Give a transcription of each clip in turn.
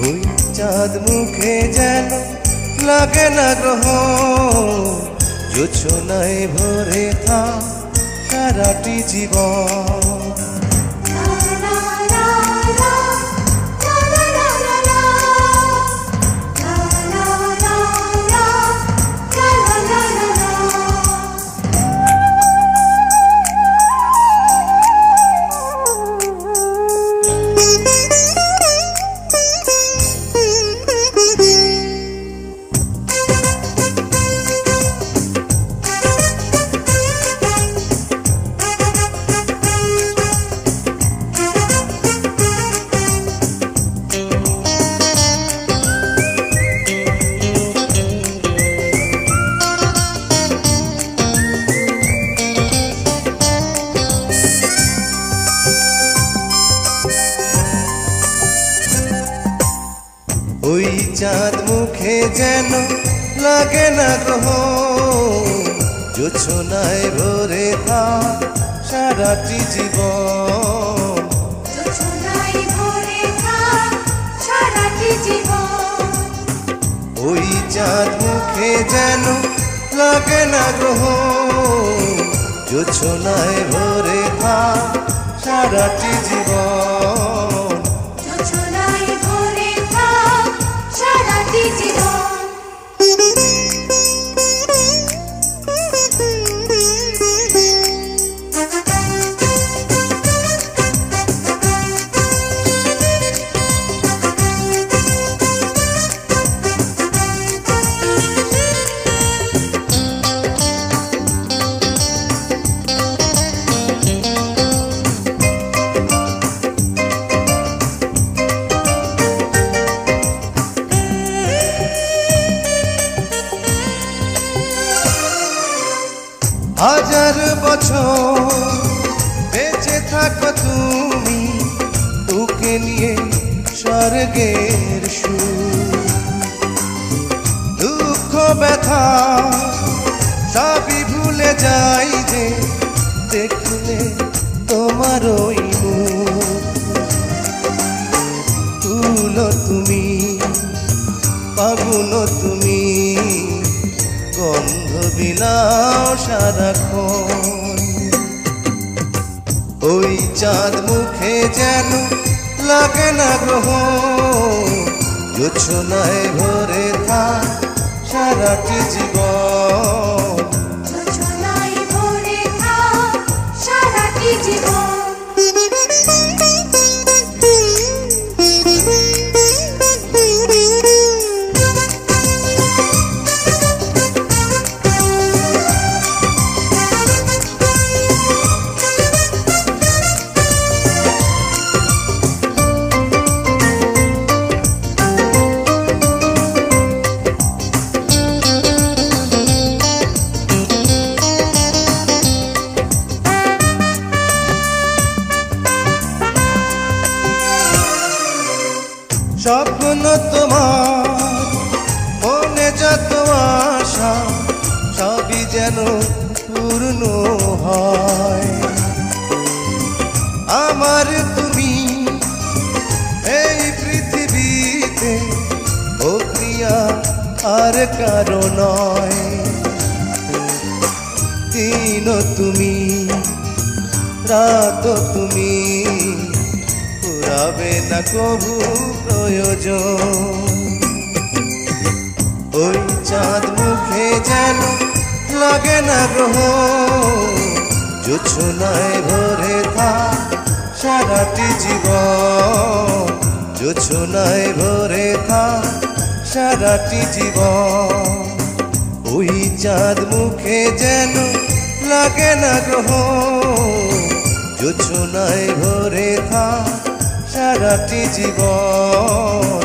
ওই চাঁদ মুখে যেন লাগে না গ্রহ, জোছনায় ভরে থাক সারাটি জীবন। ওই চাঁদ মুখে যেন লাগে না গ্রহ, জোছনায় ভরে থাক সারাটি জীবন। ওই চাঁদ মুখে যেন লাগে না গ্রহ, জোছনায় ভরে থাক সারাটি জীবন। হাজার বছর বেঁচে থাকো তুমি, তোকে নিয়ে স্বর্গের সুর। দুঃখ ব্যথা সবই ভুলে যাই যে দেখলে তোমার ওই মুখ। তুলো তুমি, পাগুলো তুমি, গন্ধ বিলাও সারাক্ষণ। ওই চাঁদ মুখে যেন লাগে না গ্রহ, জোছনায় ভরে থাক সারাটি জীবন। স্বপ্ন তোমার মনে যত আশা, সবই যেন পূর্ণ হয়। আমার তুমি এই পৃথিবীতে, ও প্রিয়া আর কারো নয়। দিন তুমি, রাত তুমি, ফুরাবে না কবু প্রয়োজন। ওই চাঁদ মুখে যেন লাগে না গ্রহ, জোছনায় ভরে থাক সারাটি জীবন। জোছনায় ভরে থাক সারাটি জীবন। ওই চাঁদ মুখে যেন লাগে না গ্রহ, জোছনায় ভরে থাক সারাটি জীবন।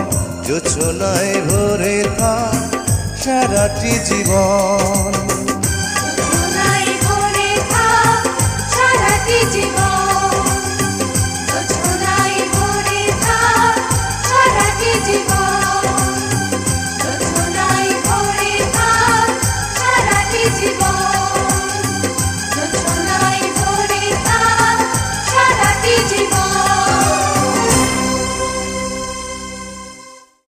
জোছনায় ভরে থাক সারাটি জীবন।